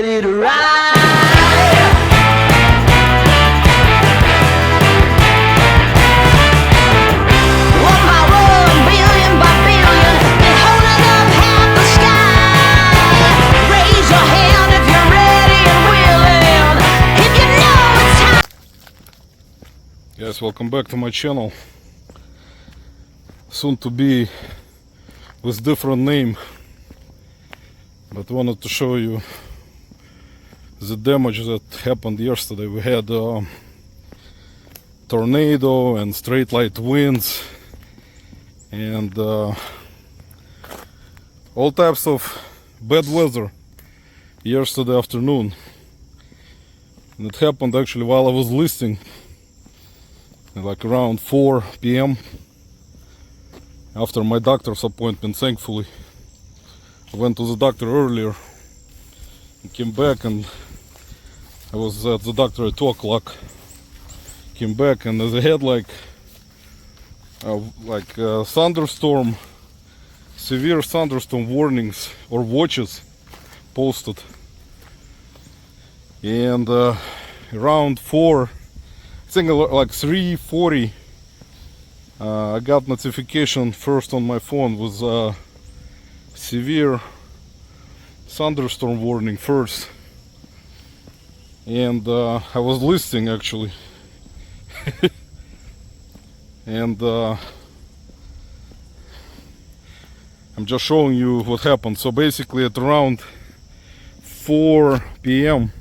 ready to ride. One by one, billion by billion, they're holding up half the sky. Raise your hand if you're ready and willing, if you know it's time. Guys, welcome back to my channel. Soon to be with different name, but wanted to show you the damage that happened yesterday. We had tornado and straight light winds and all types of bad weather yesterday afternoon, and it happened actually while I was listing, like around 4 p.m. after my doctor's appointment. Thankfully I went to the doctor earlier and came back, and I was at the doctor at 2 o'clock. Came back and they had like a thunderstorm, severe thunderstorm warnings or watches posted. And around 4, I think like 3:40, I got notification first on my phone with severe thunderstorm warning first, and I was listing actually and I'm just showing you what happened. So basically at around 4 p.m.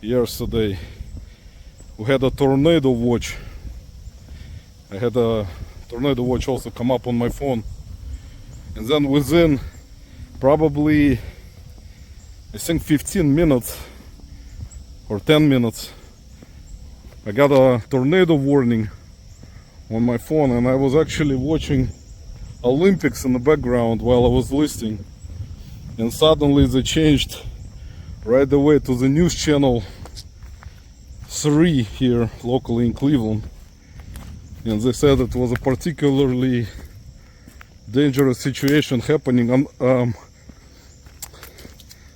yesterday we had a tornado watch. I had a tornado watch also come up on my phone, and then within probably, I think 15 minutes or 10 minutes, I got a tornado warning on my phone, and I was actually watching Olympics in the background while I was listing, and suddenly they changed right away to the news channel 3 here locally in Cleveland, and they said it was a particularly dangerous situation happening,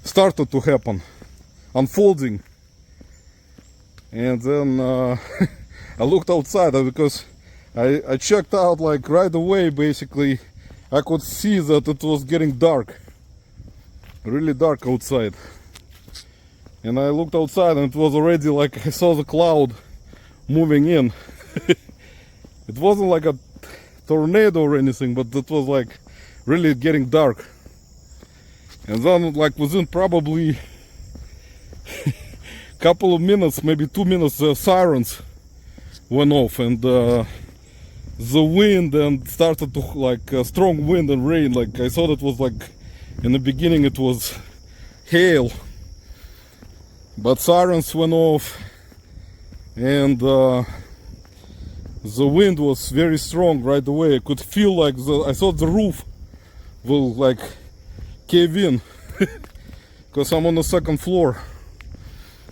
started to happen, unfolding. And then I looked outside because I checked out like right away. Basically I could see that it was getting dark, really dark outside, and I looked outside and it was already like I saw the cloud moving in. It wasn't like a tornado or anything, but it was like really getting dark. And then like within probably couple of minutes, maybe 2 minutes, the sirens went off, and the wind and started to like strong wind and rain. Like I thought it was like in the beginning it was hail, but sirens went off, and the wind was very strong right away. I could feel like I thought the roof will like cave in because I'm on the 2nd floor.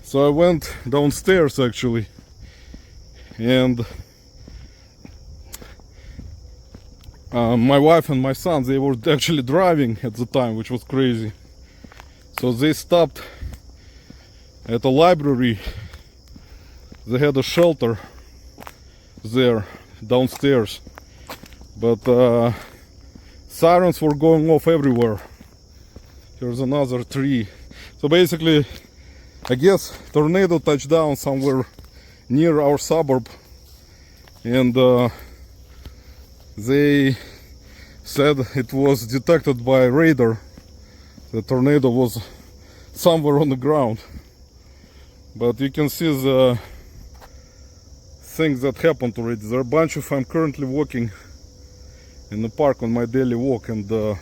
So I went downstairs actually, and my wife and my son, they were actually driving at the time, which was crazy. So they stopped at a library. They had a shelter there downstairs, but sirens were going off everywhere. Here's another tree. So basically I guess tornado touched down somewhere near our suburb, and they said it was detected by radar. The tornado was somewhere on the ground, but you can see the things that happened already. There are a bunch of, I'm currently walking in the park on my daily walk, and a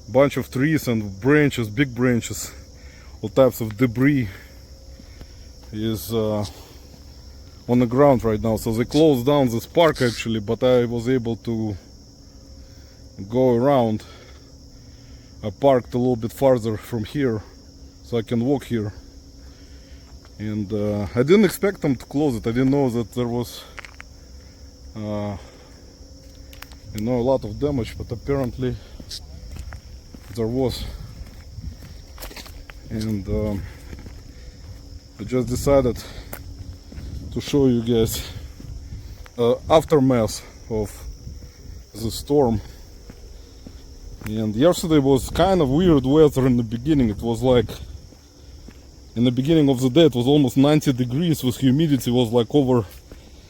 bunch of trees and branches, big branches, all types of debris is on the ground right now. So they closed down this park actually, but I was able to go around. I parked a little bit farther from here so I can walk here, and I didn't expect them to close it. I didn't know that there was a lot of damage, but apparently there was. and I just decided to show you guys aftermath of the storm. And yesterday was kind of weird weather in the beginning. It was like, in the beginning of the day it was almost 90 degrees with humidity was like over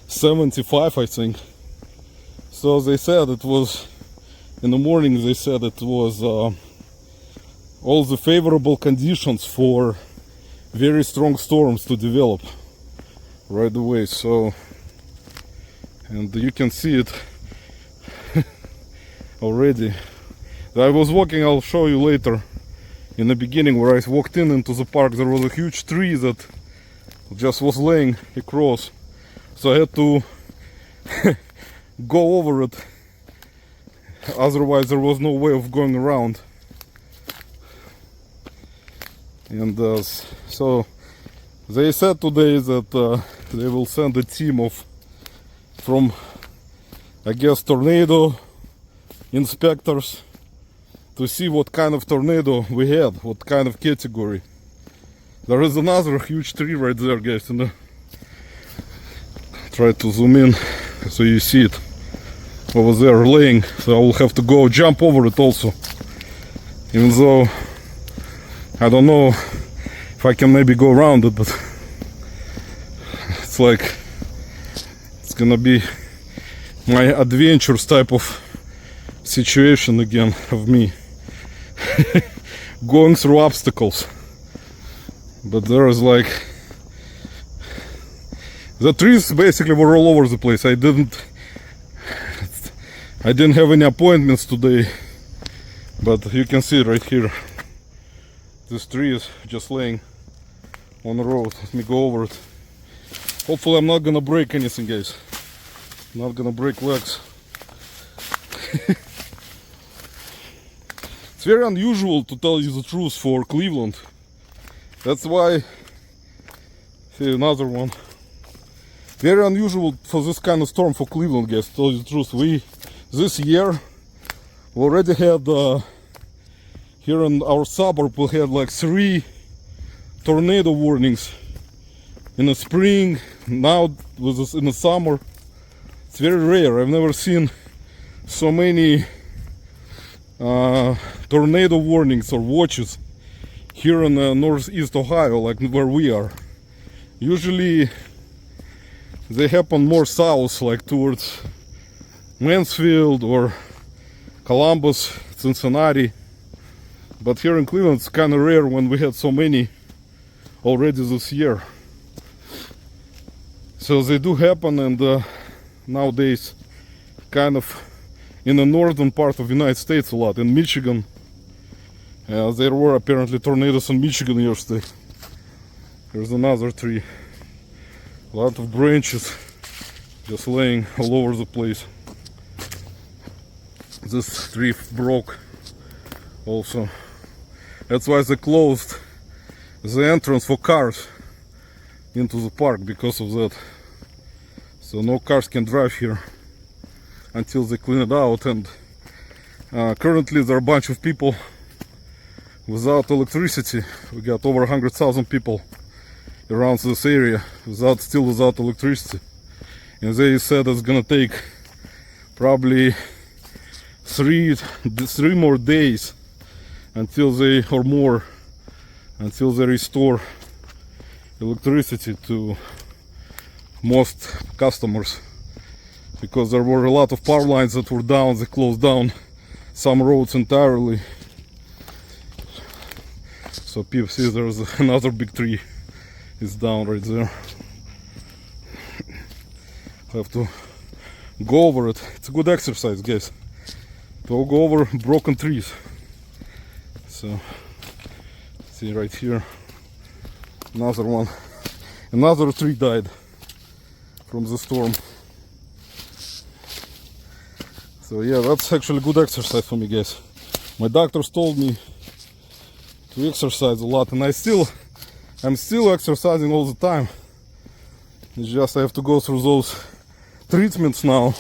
75, I think. So they said it was, in the morning they said it was all the favorable conditions for very strong storms to develop right away. So, and you can see it already. I was walking, I'll show you later. In the beginning where I walked into the park, there was a huge tree that just was laying across. So I had to go over it. Otherwise there was no way of going around. And so they said today that they will send a team from I guess tornado inspectors to see what kind of tornado we had, what kind of category. There is another huge tree right there, guys, and try to zoom in so you see it over there laying. So I will have to go jump over it also, even though I don't know if I can maybe go around it, but it's like it's gonna be my adventures type of situation again of me going through obstacles. But there is like the trees basically were all over the place. I didn't have any appointments today, but you can see right here this tree is just laying on the road. Let me go over it. Hopefully I'm not gonna break anything, guys. I'm not gonna break legs. It's very unusual, to tell you the truth, for Cleveland. That's why, see another one. Very unusual for this kind of storm for Cleveland, guys, to tell you the truth. This year we already had here in our suburb we had like 3 tornado warnings in the spring. Now with this in the summer, it's very rare. I've never seen so many tornado warnings or watches here in northeast Ohio, like where we are. Usually they happen more south, like towards Mansfield or Columbus, Cincinnati. But here in Cleveland it's kind of rare when we had so many already this year. So they do happen, and nowadays kind of in the northern part of the United States a lot. In Michigan, there were apparently tornadoes in Michigan yesterday. There's another tree. A lot of branches just laying all over the place. This tree broke also. That's why they closed the entrance for cars into the park, because of that. So no cars can drive here until they clean it out. And currently there are a bunch of people without electricity. We got over 100,000 people around this area without electricity. And they said it's gonna take probably three more days until they restore electricity to most customers, because there were a lot of power lines that were down. They closed down some roads entirely. So people see there's another big tree is down right there. Have to go over it. It's a good exercise, guys, to go over broken trees. So see right here, another one. Another tree died from the storm. So yeah, that's actually good exercise for me, guys. My doctors told me to exercise a lot, and I'm still exercising all the time. It's just I have to go through those treatments now,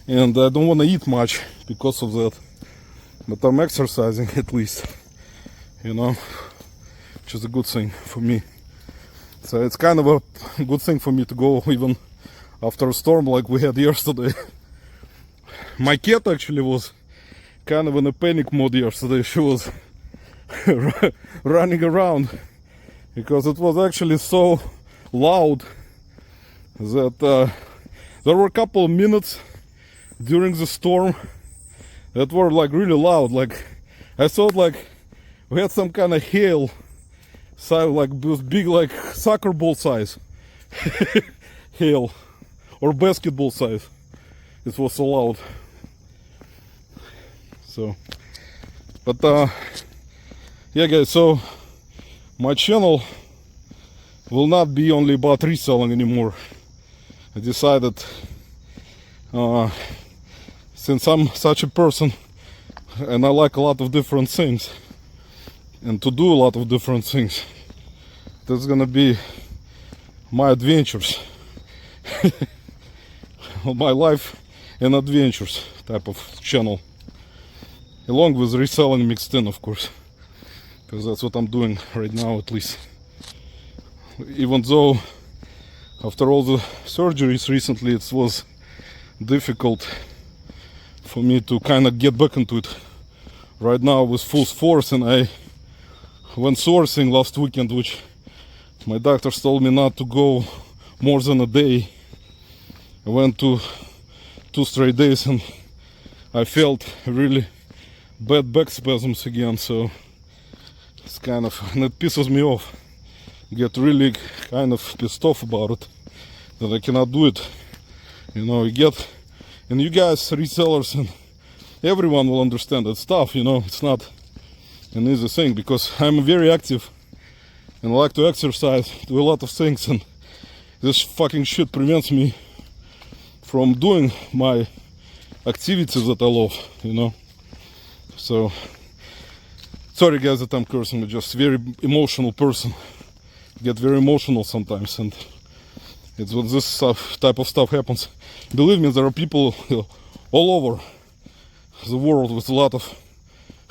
and I don't want to eat much because of that. But I'm exercising at least, you know. which is a good thing for me. So it's kind of a good thing for me to go even after a storm like we had yesterday. My cat actually was kind of in a panic mode yesterday. She was running around because it was actually so loud that there were a couple of minutes during the storm that were like really loud. Like I thought like we had some kind of hail size, like big like soccer ball size hail or basketball size. It was so loud. So but yeah guys, so my channel will not be only about reselling anymore. I decided since I'm such a person and I like a lot of different things and to do a lot of different things, that's gonna be my adventures my life and adventures type of channel, along with reselling mixed in, of course, because that's what I'm doing right now, at least. Even though after all the surgeries recently it was difficult for me to kind of get back into it right now with full force, and I went sourcing last weekend, which my doctors told me not to go more than a day. I went to 2 straight days and I felt really bad back spasms again, so it's kind of, and it pisses me off. Get really kind of pissed off about it, that I cannot do it. You know, you get, and you guys resellers and everyone will understand that stuff, you know, it's not an easy thing, because I'm very active and I like to exercise, do a lot of things, and this fucking shit prevents me from doing my activities that I love, you know. So sorry guys that I'm cursing, I'm just a very emotional person. Get very emotional sometimes, and it's when this type of stuff happens. Believe me, there are people all over the world with a lot of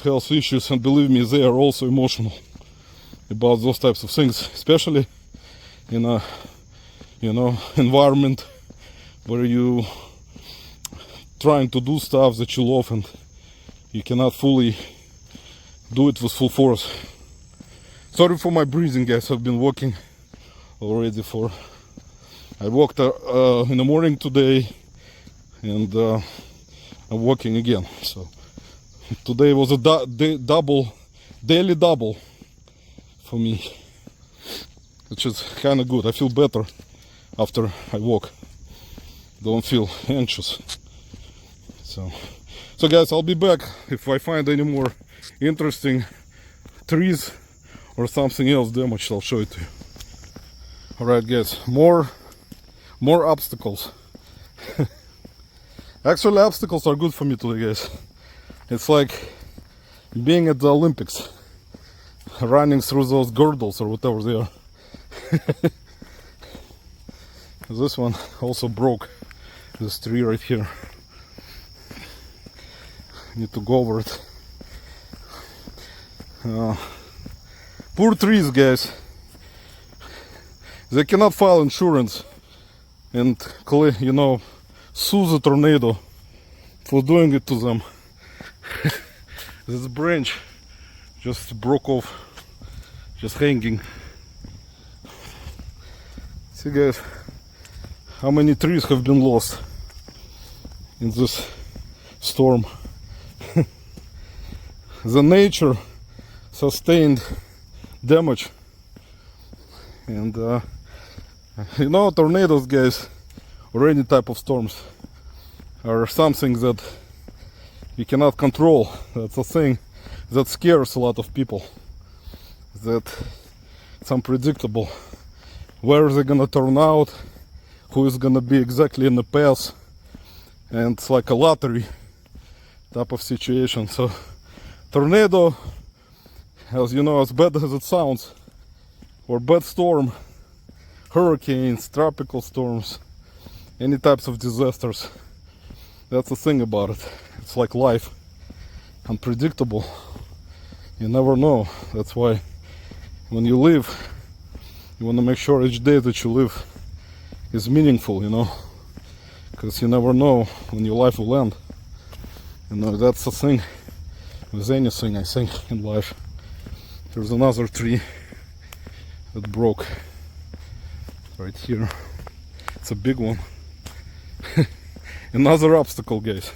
health issues, and believe me, they are also emotional about those types of things, especially in a, you know, environment where you trying to do stuff that you love and you cannot fully do it with full force. Sorry for my breathing, guys. I've been walking already I walked in the morning today, and I'm walking again. So today was a daily double for me, which is kind of good. I feel better after I walk. Don't feel anxious. So guys, I'll be back if I find any more interesting trees or something else damaged. I'll show it to you. Alright guys, more obstacles. Actually, obstacles are good for me today, guys. It's like being at the Olympics, running through those girdles or whatever they are. This one also broke, this tree right here. Need to go over it. Poor trees, guys. They cannot file insurance and, you know, sue the tornado for doing it to them. This branch just broke off, just hanging. See guys, how many trees have been lost in this storm. The nature sustained damage, and you know, tornadoes, guys, or any type of storms are something that you cannot control. That's a thing that scares a lot of people, that it's unpredictable. Where is it gonna turn out, who is gonna be exactly in the path, and it's like a lottery type of situation. So tornado, as you know, as bad as it sounds, or bad storm, hurricanes, tropical storms, any types of disasters, that's the thing about it. It's like life, unpredictable. You never know. That's why when you live, you want to make sure each day that you live is meaningful, you know, because you never know when your life will end. You know, that's the thing with anything, I think, in life. There's another tree that broke right here. It's a big one. Another obstacle, guys.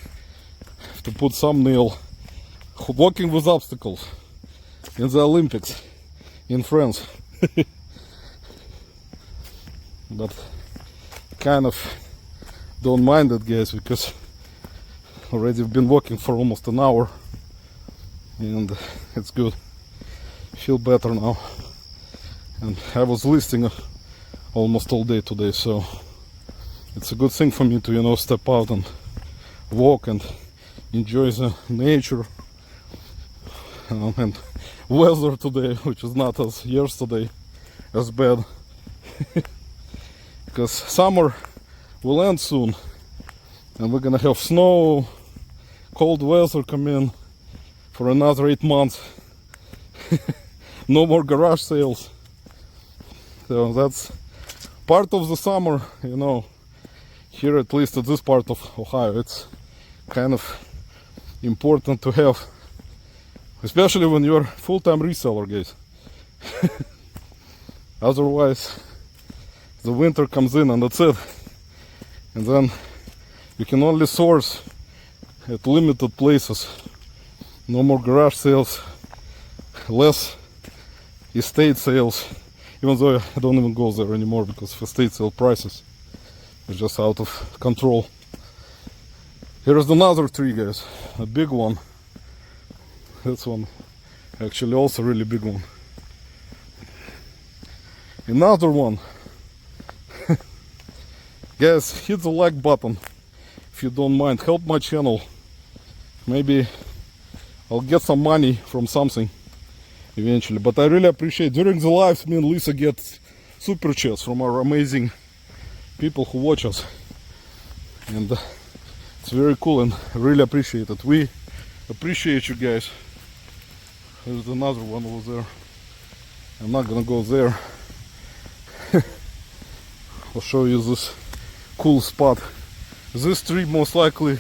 Have to put thumbnail. Walking with obstacles in the Olympics in France. But kind of don't mind it, guys, because already I've been walking for almost an hour and it's good. Feel better now. And I was listing almost all day today, so it's a good thing for me to, you know, step out and walk and enjoy the nature and weather today, which is not as yesterday as bad. Because summer will end soon and we're gonna have snow, cold weather come in for another 8 months. No more garage sales. So that's part of the summer, you know. Here, at least at this part of Ohio, it's kind of important to have, especially when you're full-time reseller, guys. Otherwise, the winter comes in and that's it. And then you can only source at limited places. No more garage sales, less estate sales, even though I don't even go there anymore because of estate sale prices. It's just out of control. Here's another tree, guys, a big one. This one actually also really big one. Another one. Guys, hit the like button if you don't mind. Help my channel. Maybe I'll get some money from something eventually. But I really appreciate, during the lives, me and Lisa get super chats from our amazing people who watch us. And it's very cool and I really appreciate it. We appreciate you guys. There's another one over there. I'm not gonna go there. I'll show you this cool spot. This tree most likely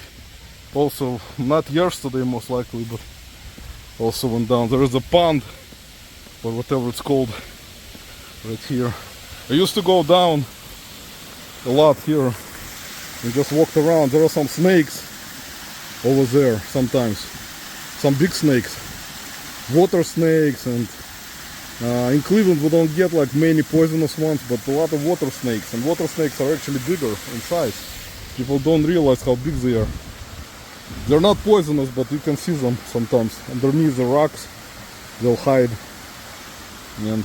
also, not yesterday most likely, but also went down. There is a pond or whatever it's called right here. I used to go down a lot here and just walked around. There are some snakes over there sometimes, some big snakes, water snakes, and in Cleveland we don't get like many poisonous ones, but a lot of water snakes, and water snakes are actually bigger in size. People don't realize how big they are. They're not poisonous, but you can see them sometimes underneath the rocks. They'll hide. And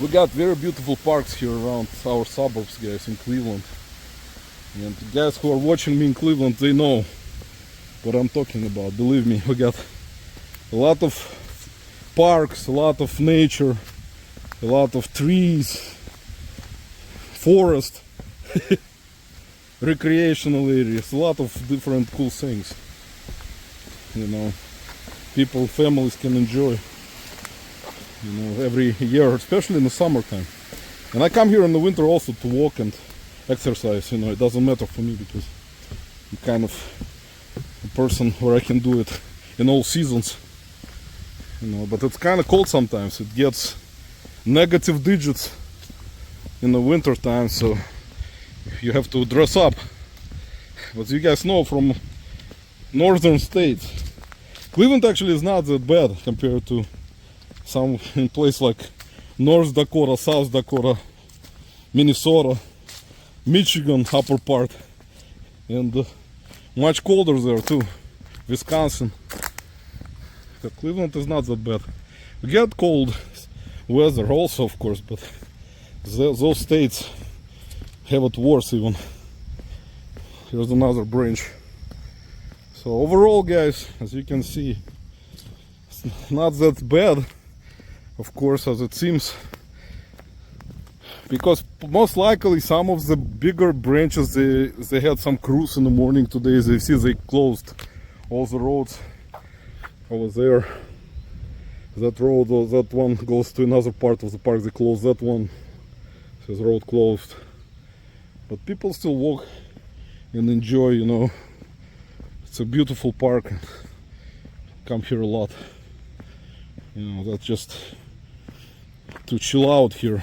we got very beautiful parks here around our suburbs, guys, in Cleveland. And the guys who are watching me in Cleveland, they know what I'm talking about. Believe me, we got a lot of parks, a lot of nature, a lot of trees, forest, recreational areas, a lot of different cool things. You know, people, families can enjoy, you know, every year, especially in the summertime. And I come here in the winter also to walk and exercise. You know, it doesn't matter for me because I'm kind of a person where I can do it in all seasons. You know, but it's kind of cold sometimes. It gets negative digits in the winter time, so you have to dress up. But you guys know, from northern states, Cleveland actually is not that bad compared to some in place like North Dakota, South Dakota, Minnesota, Michigan upper part, and much colder there too, Wisconsin. So Cleveland is not that bad. We get cold weather also, of course, but those states have it worse even. Here's another branch. So overall, guys, as you can see, it's not that bad, of course, as it seems, because most likely some of the bigger branches, they had some crews in the morning today. They closed all the roads over there. That road, that one goes to another part of the park. They closed that one. Says road closed. But people still walk and enjoy, you know. It's a beautiful park. Come here a lot. You know, that's just to chill out here.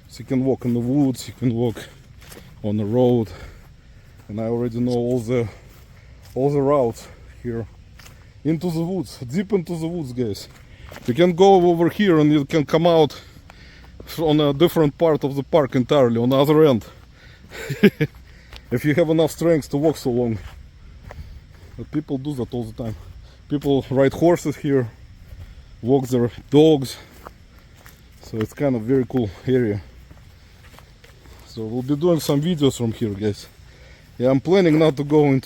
So you can walk in the woods, you can walk on the road. And I already know all the routes here. Into the woods, deep into the woods, guys. You can go over here and you can come out on a different part of the park entirely, on the other end. If you have enough strength to walk so long. But people do that all the time. People ride horses here, walk their dogs. So it's kind of very cool area. So we'll be doing some videos from here, guys. Yeah, I'm planning not to go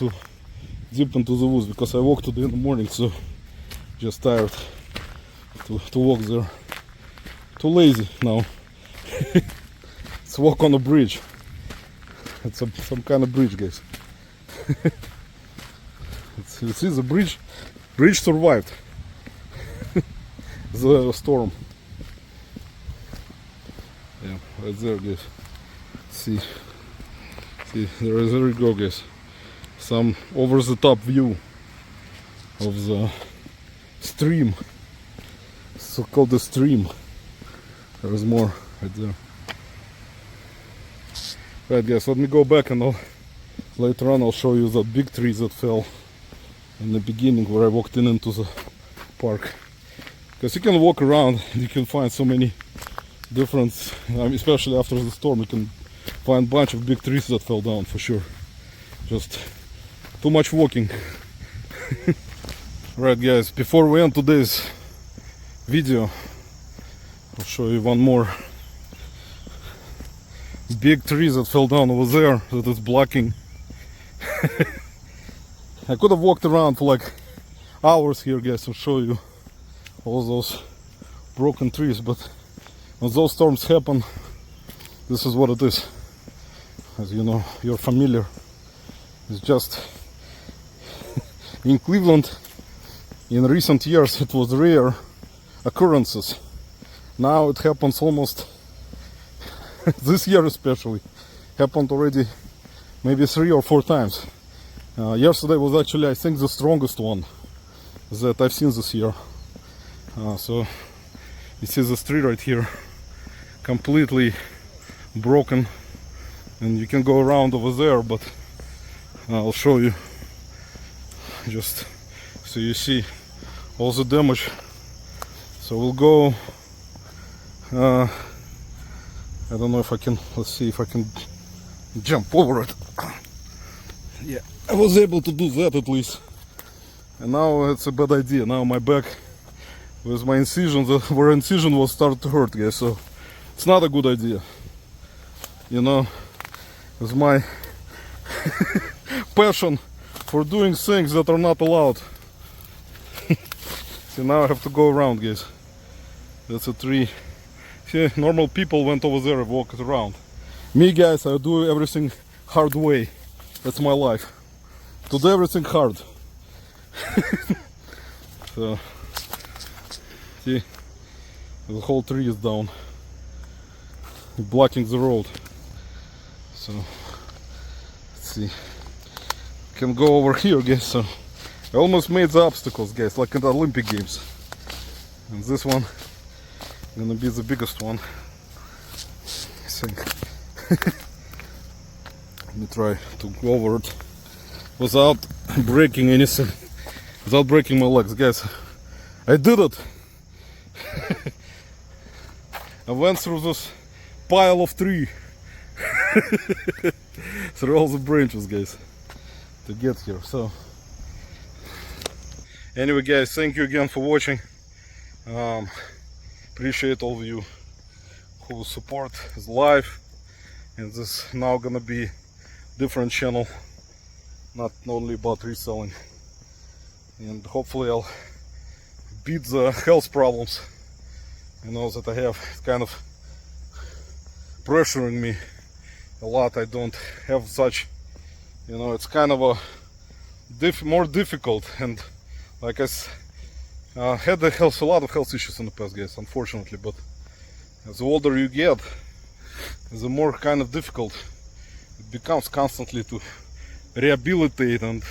deep into the woods because I walked today in the morning, so just tired to walk there. Too lazy now. Let's walk on a bridge. It's some kind of bridge, guys. You see the bridge? Bridge survived the storm. Yeah, right there, guys. See, there we go, guys. Some over-the-top view of the stream. So called the stream. There is more right there. Right, guys, let me go back and later on I'll show you the big trees that fell in the beginning where I walked into the park. Because you can walk around, you can find so many different, especially after the storm, you can find a bunch of big trees that fell down for sure. Just too much walking. Right, guys, before we end today's video, I'll show you one more big tree that fell down over there that is blocking. I could have walked around for like hours here, guys, to show you all those broken trees, but when those storms happen, this is what it is. As you know, you're familiar. It's just in Cleveland in recent years it was rare occurrences. Now it happens almost this year especially. Happened already maybe 3 or 4 times. Yesterday was actually, I think, the strongest one that I've seen this year. So you see this tree right here completely broken, and you can go around over there, but I'll show you just so you see all the damage. So we'll go, I don't know if I can, let's see if I can jump over it. Yeah, I was able to do that at least. And now it's a bad idea. Now my back with my incision, where incision was, started to hurt, guys. So it's not a good idea. You know, with my passion for doing things that are not allowed. See, now I have to go around, guys. That's a tree. See, normal people went over there and walked around. Me, guys, I do everything hard way. That's my life. To do everything hard. So, see, the whole tree is down, blocking the road. So, let's see. Can go over here, guys. So, I almost made the obstacles, guys, like in the Olympic Games. And this one gonna be the biggest one, I think. Let me try to go over it without breaking anything, without breaking my legs, guys. I did it. I went through this pile of tree, through all the branches, guys, to get here. So anyway, guys, thank you again for watching. Appreciate all of you who support this live, and this is now gonna be different channel, not only about reselling, and hopefully I'll beat the health problems, you know, that I have. It's kind of pressuring me a lot. I don't have such, you know, it's kind of a more difficult, and like Had a lot of health issues in the past, guys, unfortunately, but as the older you get, the more kind of difficult it becomes constantly to rehabilitate, and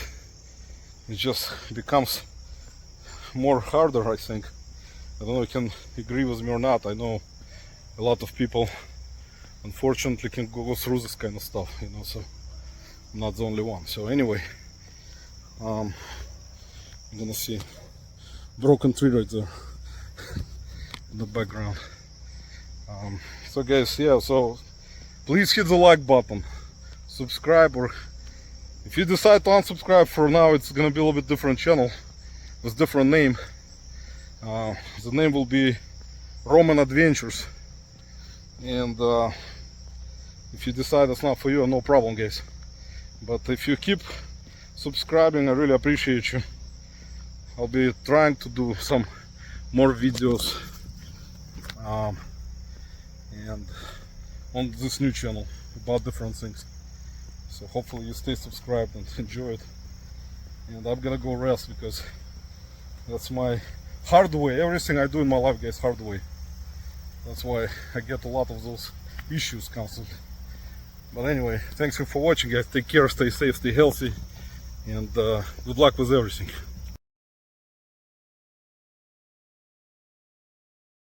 it just becomes more harder, I think. I don't know if you can agree with me or not. I know a lot of people unfortunately can go through this kind of stuff, so I'm not the only one. So anyway, I'm gonna see broken tree right there in the background. So guys, yeah, so please hit the like button, subscribe, or if you decide to unsubscribe, for now it's gonna be a little bit different channel with different name. The name will be Roman Adventures, and if you decide it's not for you, no problem, guys. But if you keep subscribing, I really appreciate you. I'll be trying to do some more videos and on this new channel about different things. So hopefully you stay subscribed and enjoy it. And I'm gonna go rest, because that's my hard way. Everything I do in my life, guys, hard way. That's why I get a lot of those issues constantly. But anyway, thanks for watching, guys. Take care, stay safe, stay healthy, and good luck with everything.